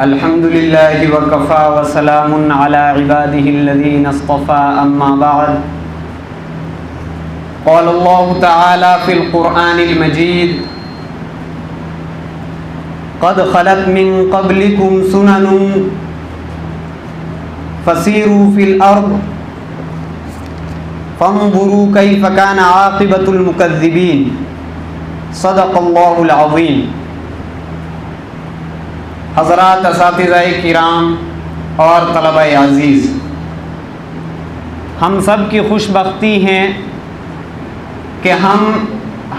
الحمد للہ وکفا وسلام علی عباده الذین اصطفى اما بعد قال اللہ تعالی فی القرآن المجید قد خلت من قبلکم سنن فسیروا فی الارض فانظروا کیف کان عاقبۃ المکذبین صدق اللہ العظیم۔ حضرات اساتذہ کرام اور طلبہ عزیز، ہم سب کی خوش بختی ہے کہ ہم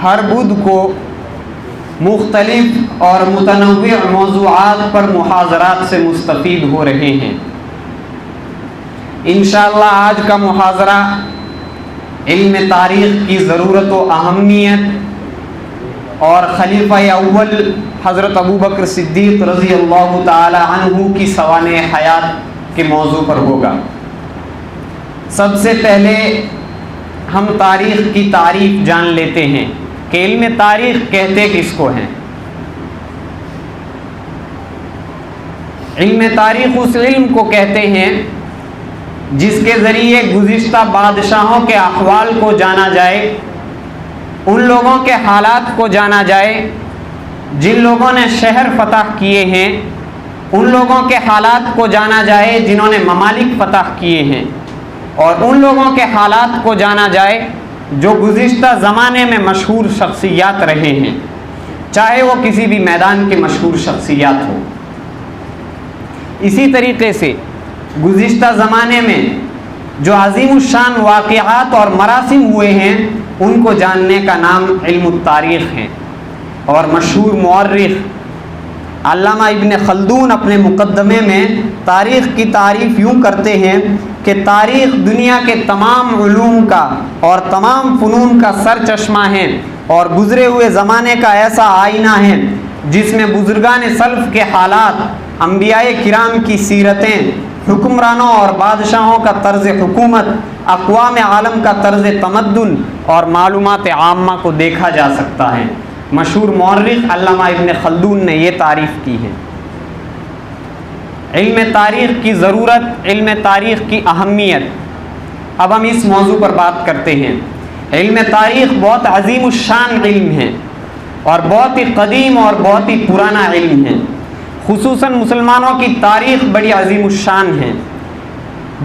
ہر بدھ کو مختلف اور متنوع موضوعات پر محاضرات سے مستفید ہو رہے ہیں۔ انشاءاللہ آج کا محاضرہ علم تاریخ کی ضرورت و اہمیت اور خلیفہ اول حضرت ابوبکر صدیق رضی اللہ تعالی عنہ کی سوانح حیات کے موضوع پر ہوگا۔ سب سے پہلے ہم تاریخ کی تعریف جان لیتے ہیں کہ علم تاریخ کہتے کس کو ہیں۔ علم تاریخ اس علم کو کہتے ہیں جس کے ذریعے گزشتہ بادشاہوں کے احوال کو جانا جائے، ان لوگوں کے حالات کو جانا جائے جن لوگوں نے شہر فتح کیے ہیں، ان لوگوں کے حالات کو جانا جائے جنہوں نے ممالک فتح کیے ہیں، اور ان لوگوں کے حالات کو جانا جائے جو گزشتہ زمانے میں مشہور شخصیات رہے ہیں، چاہے وہ کسی بھی میدان کے مشہور شخصیات ہوں۔ اسی طریقے سے گزشتہ زمانے میں جو عظیم الشان واقعات اور مراسم ہوئے ہیں ان کو جاننے کا نام علم التاریخ ہے۔ اور مشہور مورخ علامہ ابن خلدون اپنے مقدمے میں تاریخ کی تعریف یوں کرتے ہیں کہ تاریخ دنیا کے تمام علوم کا اور تمام فنون کا سر چشمہ ہے اور گزرے ہوئے زمانے کا ایسا آئینہ ہے جس میں بزرگان سلف کے حالات، انبیاء کرام کی سیرتیں، حکمرانوں اور بادشاہوں کا طرز حکومت، اقوام عالم کا طرز تمدن اور معلومات عامہ کو دیکھا جا سکتا ہے۔ مشہور مورخ علامہ ابن خلدون نے یہ تعریف کی ہے۔ علم تاریخ کی ضرورت، علم تاریخ کی اہمیت، اب ہم اس موضوع پر بات کرتے ہیں۔ علم تاریخ بہت عظیم الشان علم ہے اور بہت ہی قدیم اور بہت ہی پرانا علم ہے۔ خصوصاً مسلمانوں کی تاریخ بڑی عظیم الشان ہے۔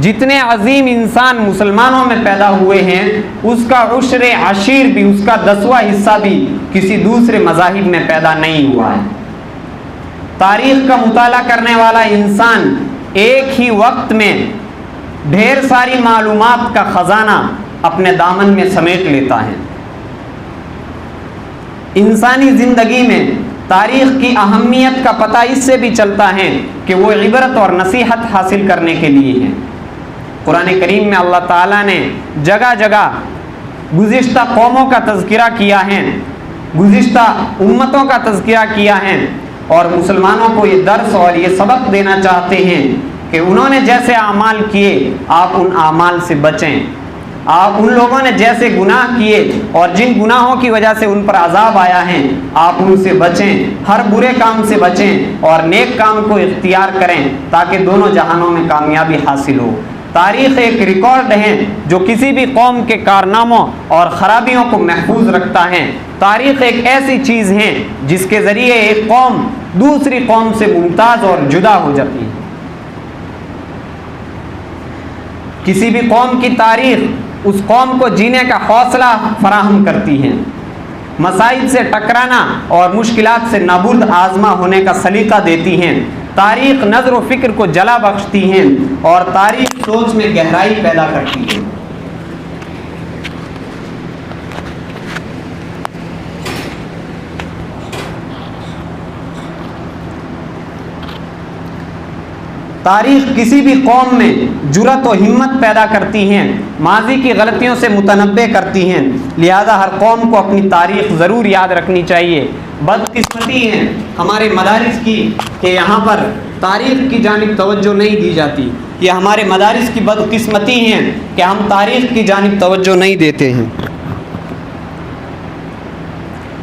جتنے عظیم انسان مسلمانوں میں پیدا ہوئے ہیں اس کا عشر عشیر بھی، اس کا 10واں حصہ بھی کسی دوسرے مذاہب میں پیدا نہیں ہوا ہے۔ تاریخ کا مطالعہ کرنے والا انسان ایک ہی وقت میں ڈھیر ساری معلومات کا خزانہ اپنے دامن میں سمیٹ لیتا ہے۔ انسانی زندگی میں تاریخ کی اہمیت کا پتہ اس سے بھی چلتا ہے کہ وہ عبرت اور نصیحت حاصل کرنے کے لیے ہے۔ قرآن کریم میں اللہ تعالیٰ نے جگہ جگہ گزشتہ قوموں کا تذکرہ کیا ہے، گزشتہ امتوں کا تذکرہ کیا ہے، اور مسلمانوں کو یہ درس اور یہ سبق دینا چاہتے ہیں کہ انہوں نے جیسے اعمال کیے آپ ان اعمال سے بچیں۔ آپ ان لوگوں نے جیسے گناہ کیے اور جن گناہوں کی وجہ سے ان پر عذاب آیا ہے آپ ان سے بچیں، ہر برے کام سے بچیں اور نیک کام کو اختیار کریں تاکہ دونوں جہانوں میں کامیابی حاصل ہو۔ تاریخ ایک ریکارڈ ہے جو کسی بھی قوم کے کارناموں اور خرابیوں کو محفوظ رکھتا ہے۔ تاریخ ایک ایسی چیز ہے جس کے ذریعے ایک قوم دوسری قوم سے ممتاز اور جدا ہو جاتی ہے۔ کسی بھی قوم کی تاریخ اس قوم کو جینے کا حوصلہ فراہم کرتی ہے، مسائل سے ٹکرانا اور مشکلات سے نابرد آزما ہونے کا سلیقہ دیتی ہیں۔ تاریخ نظر و فکر کو جلا بخشتی ہیں اور تاریخ سوچ میں گہرائی پیدا کرتی ہے۔ تاریخ کسی بھی قوم میں جرأت و ہمت پیدا کرتی ہیں، ماضی کی غلطیوں سے متنبع کرتی ہیں، لہذا ہر قوم کو اپنی تاریخ ضرور یاد رکھنی چاہیے۔ بدقسمتی ہے ہمارے مدارس کی کہ یہاں پر تاریخ کی جانب توجہ نہیں دی جاتی، یہ ہمارے مدارس کی بدقسمتی ہے کہ ہم تاریخ کی جانب توجہ نہیں دیتے ہیں۔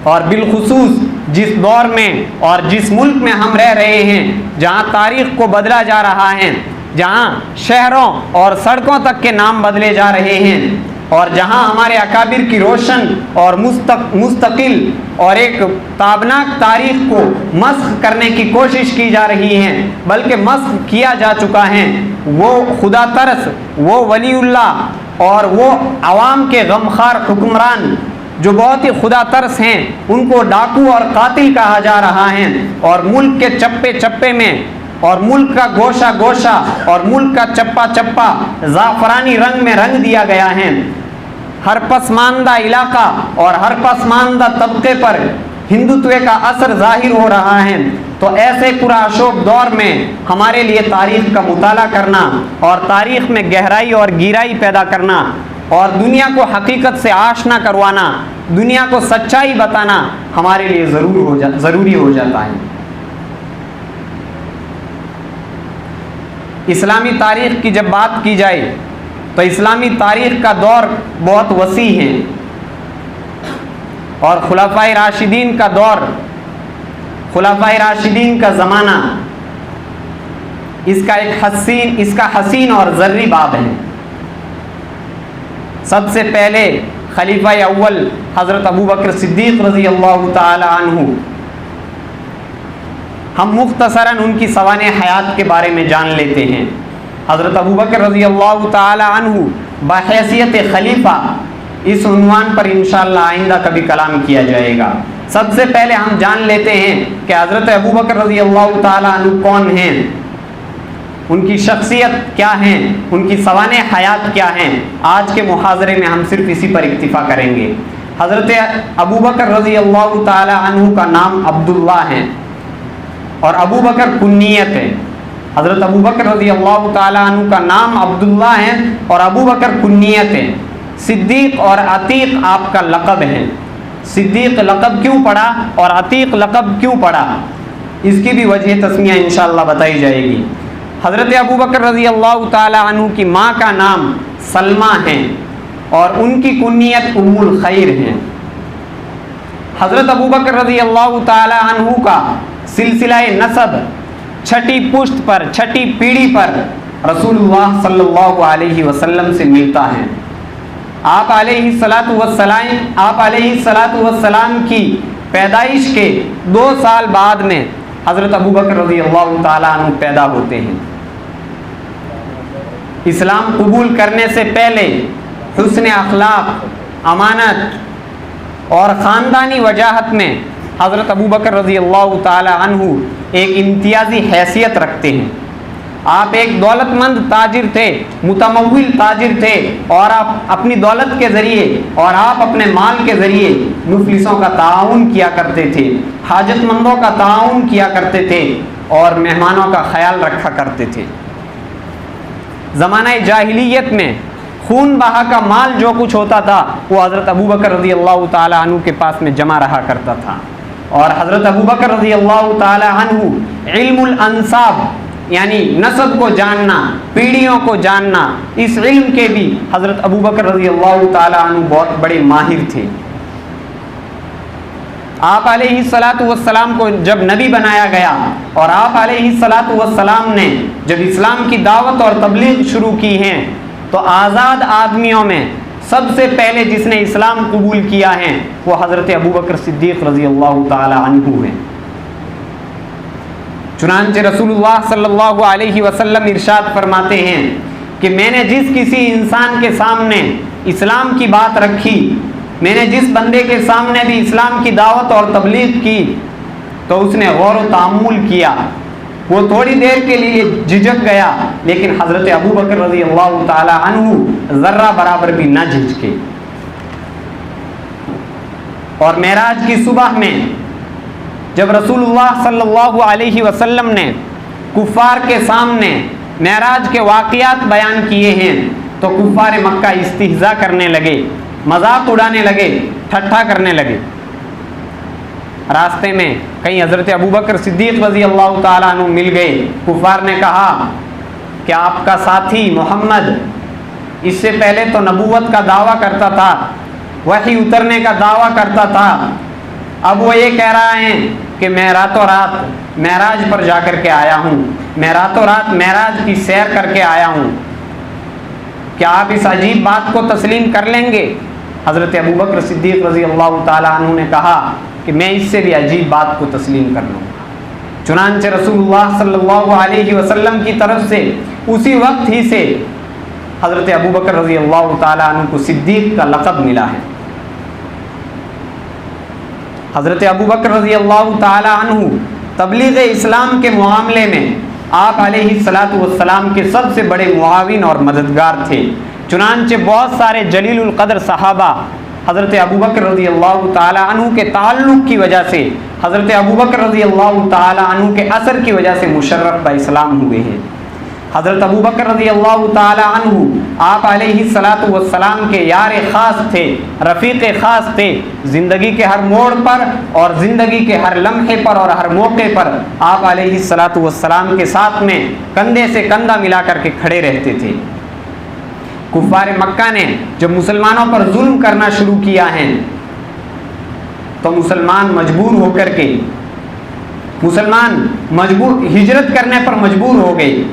اور بالخصوص جس دور میں اور جس ملک میں ہم رہ رہے ہیں، جہاں تاریخ کو بدلا جا رہا ہے، جہاں شہروں اور سڑکوں تک کے نام بدلے جا رہے ہیں، اور جہاں ہمارے اکابر کی روشن اور مستقل اور ایک تابناک تاریخ کو مسخ کرنے کی کوشش کی جا رہی ہے، بلکہ مسخ کیا جا چکا ہے، وہ خدا ترس، وہ ولی اللہ اور وہ عوام کے غمخوار حکمران جو بہت ہی خدا ترس ہیں، ان کو ڈاکو اور قاتل کہا جا رہا ہے، اور ملک کے چپے چپے میں اور ملک کا گوشہ گوشہ اور ملک کا چپا چپا زعفرانی رنگ میں رنگ دیا گیا ہے۔ ہر پسماندہ علاقہ اور ہر پسماندہ طبقے پر ہندوتوے کا اثر ظاہر ہو رہا ہے۔ تو ایسے پرآشوب دور میں ہمارے لیے تاریخ کا مطالعہ کرنا اور تاریخ میں گہرائی اور گہرائی پیدا کرنا اور دنیا کو حقیقت سے آشنا کروانا، دنیا کو سچائی بتانا ہمارے لیے ضروری ہو جاتا ہے۔ اسلامی تاریخ کی جب بات کی جائے تو اسلامی تاریخ کا دور بہت وسیع ہے، اور خلفائے راشدین کا دور، خلفائے راشدین کا زمانہ اس کا حسین اور زرعی باب ہے۔ سب سے پہلے خلیفہ اول حضرت ابوبکر صدیق رضی اللہ تعالی عنہ، ہم مختصراً ان کی سوانح حیات کے بارے میں جان لیتے ہیں۔ حضرت ابوبکر رضی اللہ تعالی عنہ بحیثیت خلیفہ، اس عنوان پر انشاءاللہ آئندہ کبھی کلام کیا جائے گا۔ سب سے پہلے ہم جان لیتے ہیں کہ حضرت ابوبکر رضی اللہ تعالی عنہ کون ہیں، ان کی شخصیت کیا ہے، ان کی سوانح حیات کیا ہیں۔ آج کے محاضرے میں ہم صرف اسی پر اکتفا کریں گے۔ حضرت ابوبکر رضی اللہ تعالی عنہ کا نام عبداللہ ہے، اور ابوبکر کنیت ہے۔ حضرت ابوبکر رضی اللہ تعالی عنہ کا نام عبداللہ ہے اور ابوبکر کنیت ہے۔ صدیق اور عتیق آپ کا لقب ہے۔ صدیق لقب کیوں پڑا اور عتیق لقب کیوں پڑا، اس کی بھی وجہ تسمیہ انشاءاللہ بتائی جائے گی۔ حضرت ابوبکر رضی اللہ تعالی عنہ کی ماں کا نام سلمہ ہے اور ان کی کنیت ام الخیر ہے۔ حضرت ابوبکر رضی اللہ تعالی عنہ کا سلسلہ نسب چھٹی پشت پر، چھٹی پیڑھی پر رسول اللہ صلی اللہ علیہ وسلم سے ملتا ہے۔ آپ علیہ الصلاۃ والسلام کی پیدائش کے 2 سال بعد میں حضرت ابوبکر رضی اللہ تعالی عنہ پیدا ہوتے ہیں۔ اسلام قبول کرنے سے پہلے حسن اخلاق، امانت اور خاندانی وجاہت میں حضرت ابوبکر رضی اللہ تعالی عنہ ایک امتیازی حیثیت رکھتے ہیں۔ آپ ایک دولت مند تاجر تھے، متمول تاجر تھے، اور آپ اپنی دولت کے ذریعے اور آپ اپنے مال کے ذریعے مفلسوں کا تعاون کیا کرتے تھے، حاجت مندوں کا تعاون کیا کرتے تھے اور مہمانوں کا خیال رکھا کرتے تھے۔ زمانہ جاہلیت میں خون بہا کا مال جو کچھ ہوتا تھا وہ حضرت ابوبکر رضی اللہ تعالی عنہ کے پاس میں جمع رہا کرتا تھا، اور حضرت ابوبکر رضی اللہ تعالی عنہ علم الانساب یعنی نسب کو جاننا، پیڑھیوں کو جاننا، اس علم کے بھی حضرت ابوبکر رضی اللہ تعالی عنہ بہت بڑے ماہر تھے۔ آپ علیہ الصلاۃ والسلام کو جب نبی بنایا گیا اور آپ علیہ الصلاۃ والسلام نے جب اسلام کی دعوت اور تبلیغ شروع کی ہے، تو آزاد آدمیوں میں سب سے پہلے جس نے اسلام قبول کیا ہے وہ حضرت ابوبکر صدیق رضی اللہ تعالی عنہ ہیں۔ چنانچہ رسول اللہ صلی اللہ علیہ وسلم ارشاد فرماتے ہیں کہ میں نے جس کسی انسان کے سامنے اسلام کی بات رکھی، میں نے جس بندے کے سامنے بھی اسلام کی دعوت اور تبلیغ کی، تو اس نے غور و تأمل کیا، وہ تھوڑی دیر کے لیے جھجک گیا، لیکن حضرت ابوبکر رضی اللہ تعالی عنہ ذرہ برابر بھی نہ جھجکے۔ اور معراج کی صبح میں جب رسول اللہ صلی اللہ علیہ وسلم نے کفار کے سامنے معراج کے واقعات بیان کیے ہیں، تو کفار مکہ استہزاء کرنے لگے، مذاق اڑانے لگے، ٹھٹھا کرنے لگے۔ راستے میں کہیں حضرت ابوبکر صدیق رضی اللہ تعالیٰ عنہ مل گئے۔ کفار نے کہا کہ آپ کا ساتھی محمد اس سے پہلے تو نبوت کا دعویٰ کرتا تھا، وحی اترنے کا دعویٰ کرتا تھا، اب وہ یہ کہہ رہا ہے کہ میں راتوں رات معراج پر جا کر کے آیا ہوں، میں راتوں رات معراج کی سیر کر کے آیا ہوں، کیا آپ اس عجیب بات کو تسلیم کر لیں گے؟ حضرت ابوبکر صدیق رضی اللہ تعالیٰ عنہ نے کہا کہ میں اس سے بھی عجیب بات کو تسلیم کر لوں گا۔ چنانچہ رسول اللہ صلی اللہ علیہ وسلم کی طرف سے اسی وقت ہی سے حضرت ابوبکر رضی اللہ تعالیٰ عنہ کو صدیق کا لقب ملا ہے۔ حضرت ابوبکر رضی اللہ تعالیٰ عنہ تبلیغ اسلام کے معاملے میں آپ علیہ الصلاۃ والسلام کے سب سے بڑے معاون اور مددگار تھے۔ چنانچہ بہت سارے جلیل القدر صحابہ حضرت ابوبکر رضی اللہ تعالیٰ عنہ کے تعلق کی وجہ سے، حضرت ابوبکر رضی اللہ تعالیٰ عنہ کے اثر کی وجہ سے مشرف باسلام ہوئے ہیں۔ حضرت ابوبکر رضی اللہ تعالیٰ عنہ آپ علیہ الصلاۃ والسلام کے یار خاص تھے، رفیق خاص تھے۔ زندگی کے ہر موڑ پر اور زندگی کے ہر لمحے پر اور ہر موقع پر آپ علیہ الصلاۃ والسلام کے ساتھ میں کندھے سے کندھا ملا کر کے کھڑے رہتے تھے۔ کفار مکہ نے جب مسلمانوں پر ظلم کرنا شروع کیا ہے تو مسلمان ہجرت کرنے پر مجبور ہو گئے۔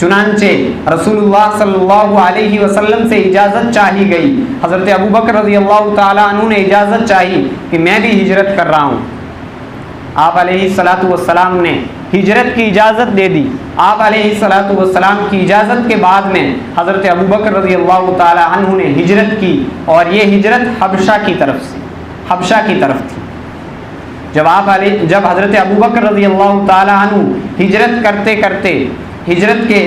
چنانچہ رسول اللہ صلی اللہ علیہ وسلم سے اجازت چاہی گئی۔ حضرت ابوبکر رضی اللہ تعالیٰ عنہ نے اجازت چاہی کہ میں بھی ہجرت کر رہا ہوں۔ آپ علیہ الصلاۃ والسلام نے ہجرت کی اجازت دے دی۔ آپ علیہ الصلاۃ والسلام کی اجازت کے بعد میں حضرت ابوبکر رضی اللہ تعالیٰ عنہ نے ہجرت کی، اور یہ ہجرت حبشہ کی طرف تھی۔ جب حضرت ابوبکر رضی اللہ تعالیٰ عنہ ہجرت کرتے کرتے ہجرت کے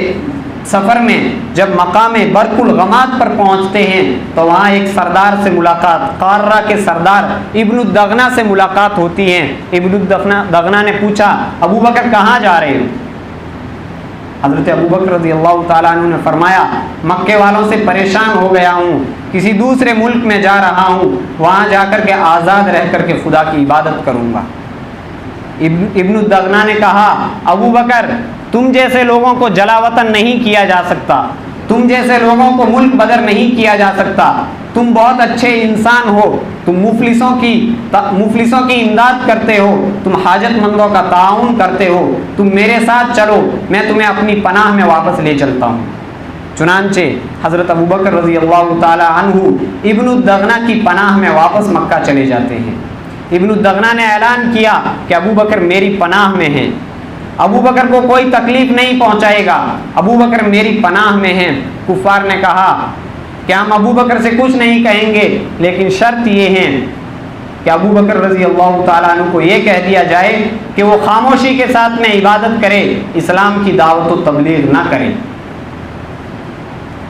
سفر میں جب مقام برق الغمات پر پہنچتے ہیں تو وہاں ایک سردار سے ملاقات، قارہ کے سردار ابن الدغنہ سے ملاقات ہوتی ہے۔ ابن الدغنہ نے پوچھا ابوبکر کہاں جا رہے ہو؟ حضرت ابوبکر رضی اللہ تعالیٰ عنہ نے فرمایا مکے والوں سے پریشان ہو گیا ہوں، کسی دوسرے ملک میں جا رہا ہوں، وہاں جا کر کے آزاد رہ کر کے خدا کی عبادت کروں گا۔ ابن الدغنہ نے کہا ابوبکر تم جیسے لوگوں کو جلا وطن نہیں کیا جا سکتا، تم جیسے لوگوں کو ملک بدر نہیں کیا جا سکتا، تم بہت اچھے انسان ہو، تم مفلسوں کی امداد کرتے ہو، تم حاجت مندوں کا تعاون کرتے ہو، تم میرے ساتھ چلو، میں تمہیں اپنی پناہ میں واپس لے چلتا ہوں۔ چنانچہ حضرت ابوبکر رضی اللہ تعالی عنہ ابن الدغنہ کی پناہ میں واپس مکہ چلے جاتے ہیں۔ ابن الدغنہ نے اعلان کیا کہ ابوبکر میری پناہ میں ہیں، ابوبکر کو کوئی تکلیف نہیں پہنچائے گا، ابوبکر میری پناہ میں ہیں۔ کفار نے کہا کہ ہم ابوبکر سے کچھ نہیں کہیں گے، لیکن شرط یہ ہے کہ ابوبکر رضی اللہ تعالیٰ عنہ کو یہ کہہ دیا جائے کہ وہ خاموشی کے ساتھ میں عبادت کرے، اسلام کی دعوت و تبلیغ نہ کرے۔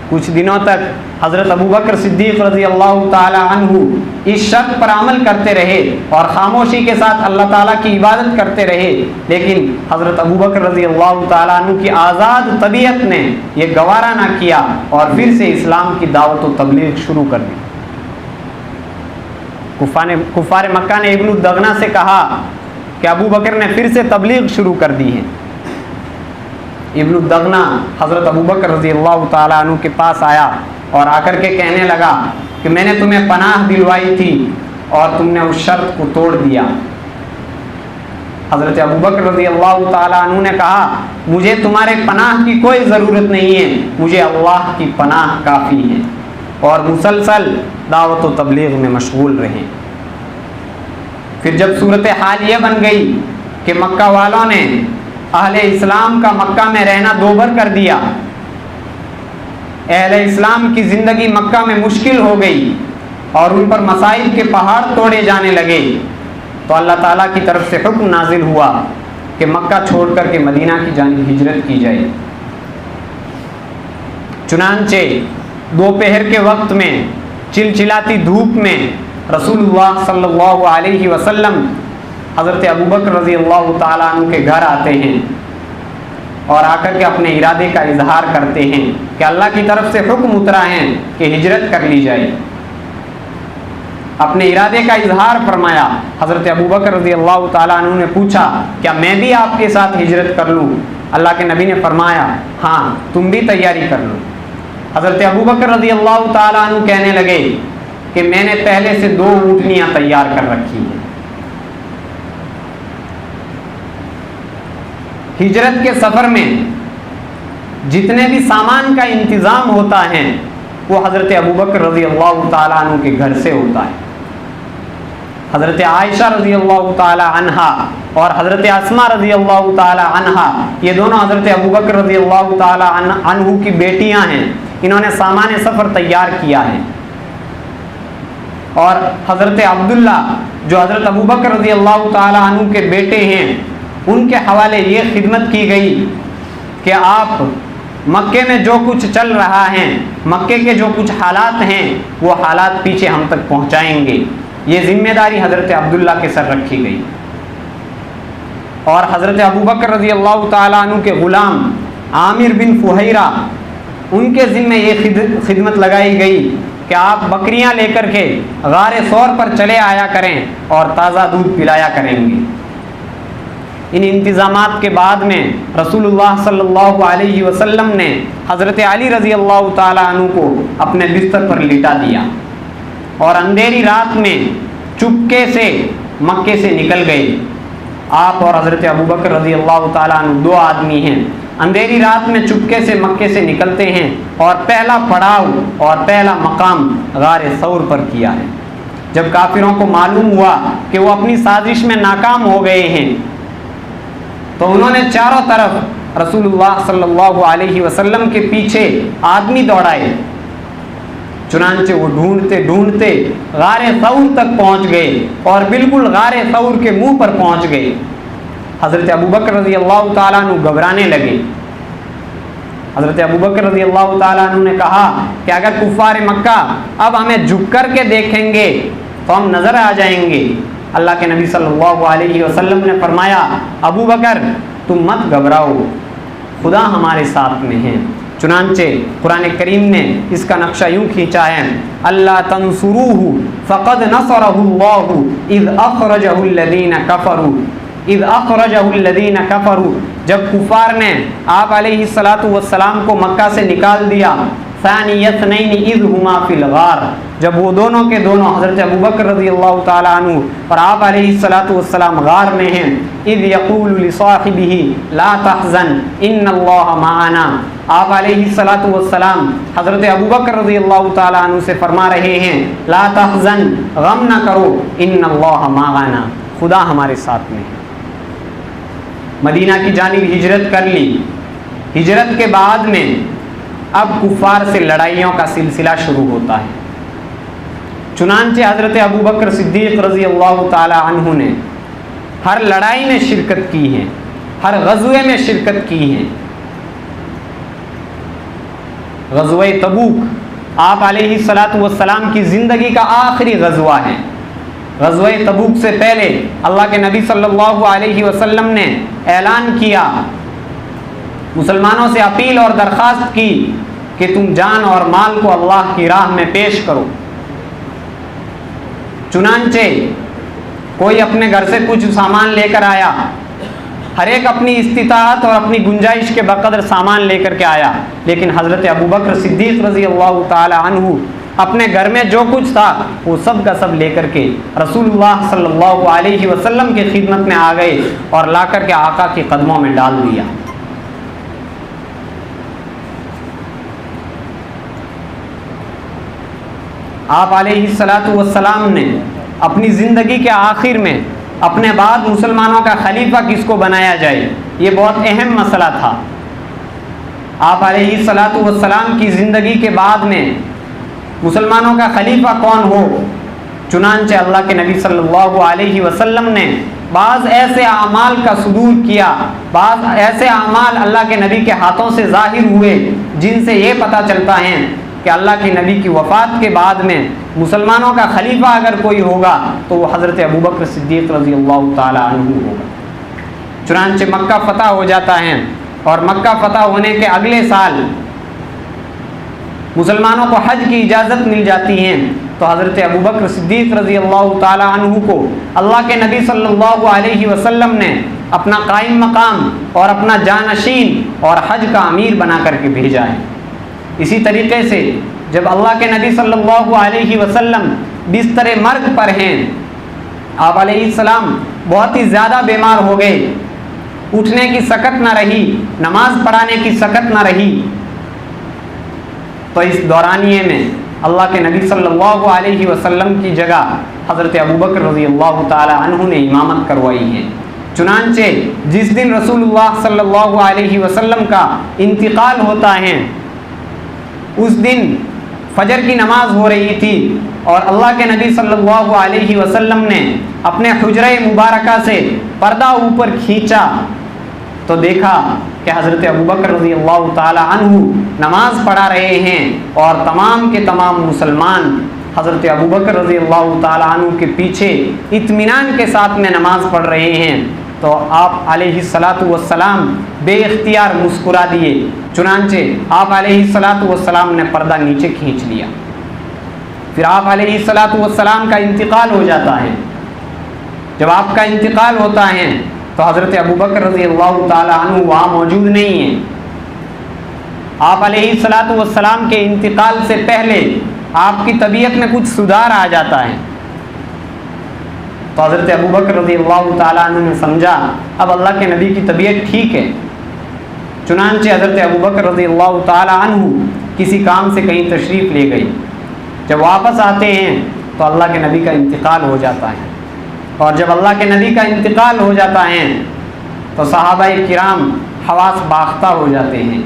کچھ دنوں تک حضرت ابوبکر صدیق رضی اللہ تعالیٰ عنہ اس شرط پر عمل کرتے رہے اور خاموشی کے ساتھ اللہ تعالیٰ کی عبادت کرتے رہے، لیکن حضرت ابوبکر رضی اللہ تعالیٰ عنہ کی آزاد طبیعت نے یہ گوارا نہ کیا اور پھر سے اسلام کی دعوت و تبلیغ شروع کر دی۔ کفار مکہ نے ابن الدغنہ سے کہا کہ ابوبکر نے پھر سے تبلیغ شروع کر دی ہے۔ ابن الدغنہ حضرت ابوبکر رضی اللہ تعالیٰ عنہ کے پاس آیا اور آ کر کے کہنے لگا کہ میں نے تمہیں پناہ دلوائی تھی اور تم نے اس شرط کو توڑ دیا۔ حضرت ابوبکر رضی اللہ تعالیٰ عنہ نے کہا مجھے تمہارے پناہ کی کوئی ضرورت نہیں ہے، مجھے اللہ کی پناہ کافی ہے، اور مسلسل دعوت و تبلیغ میں مشغول رہے۔ پھر جب صورتحال یہ بن گئی کہ مکہ والوں نے اہل اسلام کا مکہ میں رہنا دوبر کر دیا، اہل اسلام کی زندگی مکہ میں مشکل ہو گئی اور ان پر مسائل کے پہاڑ توڑے جانے لگے، تو اللہ تعالیٰ کی طرف سے حکم نازل ہوا کہ مکہ چھوڑ کر کے مدینہ کی جانب ہجرت کی جائے۔ چنانچہ دوپہر کے وقت میں چلچلاتی دھوپ میں رسول اللہ صلی اللہ علیہ وسلم حضرت ابوبکر رضی اللہ تعالیٰ عنہ کے گھر آتے ہیں اور آ کر کے اپنے ارادے کا اظہار کرتے ہیں کہ اللہ کی طرف سے حکم اترا ہے کہ ہجرت کر لی جائے۔ اپنے ارادے کا اظہار فرمایا۔ حضرت ابوبکر رضی اللہ تعالیٰ عنہ نے پوچھا کیا میں بھی آپ کے ساتھ ہجرت کر لوں؟ اللہ کے نبی نے فرمایا ہاں تم بھی تیاری کر لو۔ حضرت ابوبکر رضی اللہ تعالیٰ عنہ کہنے لگے کہ میں نے پہلے سے 2 اونٹنیاں تیار کر رکھی ہیں، ہجرت کے سفر میں جتنے بھی سامان کا انتظام ہوتا ہے وہ حضرت ابوبکر رضی اللہ تعالیٰ عنہ کے گھر سے ہوتا ہے. حضرت عائشہ رضی اللہ تعالی عنہا اور حضرت اسماء رضی اللہ تعالی عنہا یہ دونوں حضرت ابوبکر رضی اللہ تعالی عنہ کی بیٹیاں ہیں. انہوں نے سامان سفر تیار کیا ہے. اور حضرت عبداللہ جو حضرت ابوبکر رضی اللہ تعالی عنہ کے بیٹے ہیں ان کے حوالے یہ خدمت کی گئی کہ آپ مکے میں جو کچھ چل رہا ہے، مکے کے جو کچھ حالات ہیں وہ حالات پیچھے ہم تک پہنچائیں گے. یہ ذمہ داری حضرت عبداللہ کے سر رکھی گئی. اور حضرت ابوبکر رضی اللہ تعالیٰ عنہ کے غلام عامر بن فہیرہ ان کے ذمہ یہ خدمت لگائی گئی کہ آپ بکریاں لے کر کے غار ثور پر چلے آیا کریں اور تازہ دودھ پلایا کریں گے. ان انتظامات کے بعد میں رسول اللہ صلی اللہ علیہ وسلم نے حضرت علی رضی اللہ تعالیٰ عنہ کو اپنے بستر پر لٹا دیا اور اندھیری رات میں چپکے سے مکے سے نکل گئے. آپ اور حضرت ابوبکر رضی اللہ تعالیٰ عنہ دو آدمی ہیں. اندھیری رات میں چپکے سے مکے سے نکلتے ہیں اور پہلا پڑاؤ اور پہلا مقام غار ثور پر کیا ہے. جب کافروں کو معلوم ہوا کہ وہ اپنی سازش میں ناکام ہو گئے ہیں تو انہوں نے چاروں طرف رسول اللہ صلی اللہ علیہ وسلم کے پیچھے آدمی دوڑائے. چنانچہ وہ ڈھونڈتے ڈھونڈتے غار ثور تک پہنچ گئے اور بالکل غار ثور کے منہ پر پہنچ گئے. حضرت ابوبکر رضی اللہ تعالیٰ عنہ گھبرانے لگے. حضرت ابوبکر رضی اللہ تعالیٰ عنہ نے کہا کہ اگر کفار مکہ اب ہمیں جھک کر کے دیکھیں گے تو ہم نظر آ جائیں گے. اللہ کے نبی صلی اللہ علیہ وسلم نے فرمایا ابوبکر تم مت گھبراؤ، خدا ہمارے ساتھ میں ہے. چنانچہ قرآن کریم نے اس کا نقشہ یوں کھینچا ہے اللہ تنصروہ فقد نصرہ اللہ اذ اخرجہ الذین کفروا اذ اخرجہ الذین کفروا جب کفار نے آپ علیہ السلام کو مکہ سے نکال دیا. ثانی اثنین اذ ہما فی الغار جب وہ دونوں کے دونوں حضرت ابوبکر رضی اللہ تعالیٰ عنہ اور آپ علیہ السلام غار میں ہیں. اذ یقول لصاحبہ لا تحزن ان اللہ معنا آپ علیہ السلام حضرت ابوبکر رضی اللہ تعالیٰ عنہ سے فرما رہے ہیں لا تحزن غم نہ کرو ان اللہ معنا خدا ہمارے ساتھ میں ہے. مدینہ کی جانب ہجرت کر لی. ہجرت کے بعد میں اب کفار سے لڑائیوں کا سلسلہ شروع ہوتا ہے. چنانچہ حضرت ابوبکر صدیق رضی اللہ تعالی عنہ نے ہر لڑائی میں شرکت کی ہے، ہر غزوے میں شرکت کی ہے. غزوہ تبوک آپ علیہ السلام کی زندگی کا آخری غزوہ ہے. غزوہ تبوک سے پہلے اللہ کے نبی صلی اللہ علیہ وسلم نے اعلان کیا، مسلمانوں سے اپیل اور درخواست کی کہ تم جان اور مال کو اللہ کی راہ میں پیش کرو. چنانچہ کوئی اپنے گھر سے کچھ سامان لے کر آیا، ہر ایک اپنی استطاعت اور اپنی گنجائش کے بقدر سامان لے کر کے آیا. لیکن حضرت ابوبکر صدیق رضی اللہ تعالی عنہ اپنے گھر میں جو کچھ تھا وہ سب کا سب لے کر کے رسول اللہ صلی اللہ علیہ وسلم کی خدمت میں آ گئے اور لا کر کے آقا کے قدموں میں ڈال دیا. آپ علیہ السلام نے اپنی زندگی کے آخر میں اپنے بعد مسلمانوں کا خلیفہ کس کو بنایا جائے یہ بہت اہم مسئلہ تھا. آپ علیہ السلام کی زندگی کے بعد میں مسلمانوں کا خلیفہ کون ہو. چنانچہ اللہ کے نبی صلی اللہ علیہ وسلم نے بعض ایسے اعمال کا صدور کیا، بعض ایسے اعمال اللہ کے نبی کے ہاتھوں سے ظاہر ہوئے جن سے یہ پتہ چلتا ہے کہ اللہ کے نبی کی وفات کے بعد میں مسلمانوں کا خلیفہ اگر کوئی ہوگا تو وہ حضرت ابوبکر صدیق رضی اللہ تعالی عنہ ہوگا. چنانچہ مکہ فتح ہو جاتا ہے اور مکہ فتح ہونے کے اگلے سال مسلمانوں کو حج کی اجازت مل جاتی ہے تو حضرت ابوبکر صدیق رضی اللہ تعالی عنہ کو اللہ کے نبی صلی اللہ علیہ وسلم نے اپنا قائم مقام اور اپنا جانشین اور حج کا امیر بنا کر کے بھیجا ہے. اسی طریقے سے جب اللہ کے نبی صلی اللہ علیہ وسلم بستر مرگ پر ہیں، آپ علیہ السلام بہت ہی زیادہ بیمار ہو گئے اٹھنے کی سکت نہ رہی، نماز پڑھانے کی سکت نہ رہی، تو اس دورانیے میں اللہ کے نبی صلی اللہ علیہ وسلم کی جگہ حضرت ابوبکر رضی اللہ تعالی عنہ نے امامت کروائی ہے۔ چنانچہ جس دن رسول اللہ صلی اللہ علیہ وسلم کا انتقال ہوتا ہے اس دن فجر کی نماز ہو رہی تھی اور اللہ کے نبی صلی اللہ علیہ وسلم نے اپنے حجرہ مبارکہ سے پردہ اوپر کھینچا تو دیکھا کہ حضرت ابوبکر رضی اللہ تعالی عنہ نماز پڑھا رہے ہیں اور تمام کے تمام مسلمان حضرت ابوبکر رضی اللہ تعالی عنہ کے پیچھے اطمینان کے ساتھ میں نماز پڑھ رہے ہیں۔ تو آپ علیہ الصلاۃ والسلام بے اختیار مسکرا دیے، چنانچہ آپ علیہ الصلاۃ والسلام نے پردہ نیچے کھینچ لیا۔ پھر آپ علیہ الصلاۃ والسلام کا انتقال ہو جاتا ہے۔ جب آپ کا انتقال ہوتا ہے تو حضرت ابوبکر رضی اللہ تعالی عنہ وہاں موجود نہیں ہیں۔ آپ علیہ الصلاۃ والسلام کے انتقال سے پہلے آپ کی طبیعت میں کچھ سدھار آ جاتا ہے، تو حضرت ابوبکر رضی اللہ تعالیٰ عنہ نے سمجھا اب اللہ کے نبی کی طبیعت ٹھیک ہے، چنانچہ حضرت ابوبکر رضی اللہ تعالیٰ عنہ کسی کام سے کہیں تشریف لے گئی۔ جب واپس آتے ہیں تو اللہ کے نبی کا انتقال ہو جاتا ہے، اور جب اللہ کے نبی کا انتقال ہو جاتا ہے تو صحابہ کرام حواس باختہ ہو جاتے ہیں۔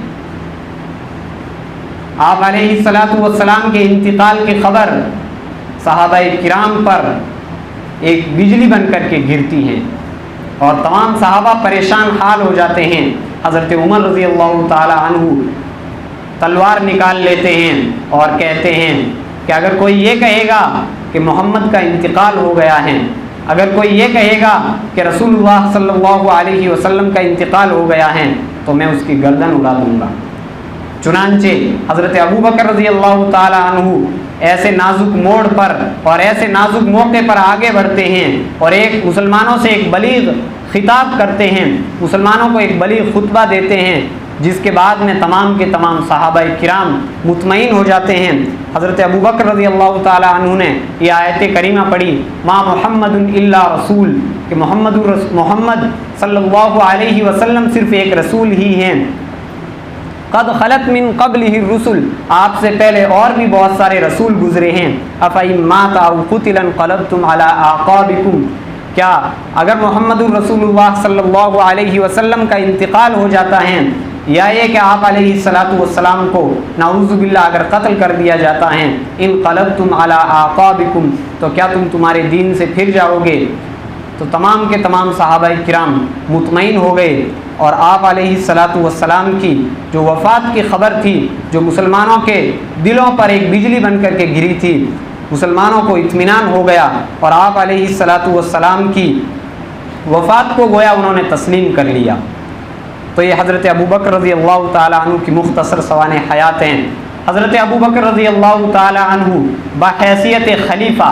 آپ علیہ الصلاۃ والسلام کے انتقال کی خبر صحابہ کرام پر ایک بجلی بن کر کے گرتی ہے اور تمام صحابہ پریشان حال ہو جاتے ہیں۔ حضرت عمر رضی اللہ تعالی عنہ تلوار نکال لیتے ہیں اور کہتے ہیں کہ اگر کوئی یہ کہے گا کہ محمد کا انتقال ہو گیا ہے، اگر کوئی یہ کہے گا کہ رسول اللہ صلی اللہ علیہ وسلم کا انتقال ہو گیا ہے تو میں اس کی گردن اڑا دوں گا۔ چنانچہ حضرت ابوبکر رضی اللہ تعالی عنہ ایسے نازک موڑ پر اور ایسے نازک موقع پر آگے بڑھتے ہیں اور ایک مسلمانوں سے ایک بلیغ خطاب کرتے ہیں، مسلمانوں کو ایک بلیغ خطبہ دیتے ہیں، جس کے بعد میں تمام کے تمام صحابہ کرام مطمئن ہو جاتے ہیں۔ حضرت ابوبکر رضی اللہ تعالی عنہ نے یہ آیت کریمہ پڑھی، ما محمد الا رسول، کہ محمد صلی اللہ علیہ وسلم صرف ایک رسول ہی ہیں، قد خلت من قبلہ الرسل، آپ سے پہلے اور بھی بہت سارے رسول گزرے ہیں، افإن مات او قتل انقلبتم علی اعقابکم، کیا اگر محمد الرسول اللہ صلی اللہ علیہ وسلم کا انتقال ہو جاتا ہے یا یہ کہ آپ علیہ الصلاۃ والسلام کو نعوذ باللہ اگر قتل کر دیا جاتا ہے، انقلبتم علی اعقابکم، تو کیا تم تمہارے دین سے پھر جاؤ گے؟ تو تمام کے تمام صحابہ کرام مطمئن ہو گئے اور آپ علیہ الصلاۃ والسلام کی جو وفات کی خبر تھی، جو مسلمانوں کے دلوں پر ایک بجلی بن کر کے گری تھی، مسلمانوں کو اطمینان ہو گیا اور آپ علیہ الصلاۃ والسلام کی وفات کو گویا انہوں نے تسلیم کر لیا۔ تو یہ حضرت ابوبکر رضی اللہ تعالی عنہ کی مختصر سوانح حیات ہیں۔ حضرت ابوبکر رضی اللہ تعالی عنہ بحیثیت خلیفہ،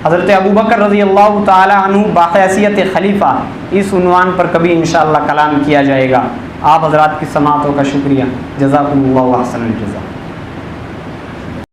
حضرت ابوبکر رضی اللہ تعالی عنہ بحیثیت خلیفہ، اس عنوان پر کبھی انشاءاللہ کلام کیا جائے گا۔ آپ حضرات کی سماعتوں کا شکریہ، جزاکم اللہ احسن الجزا۔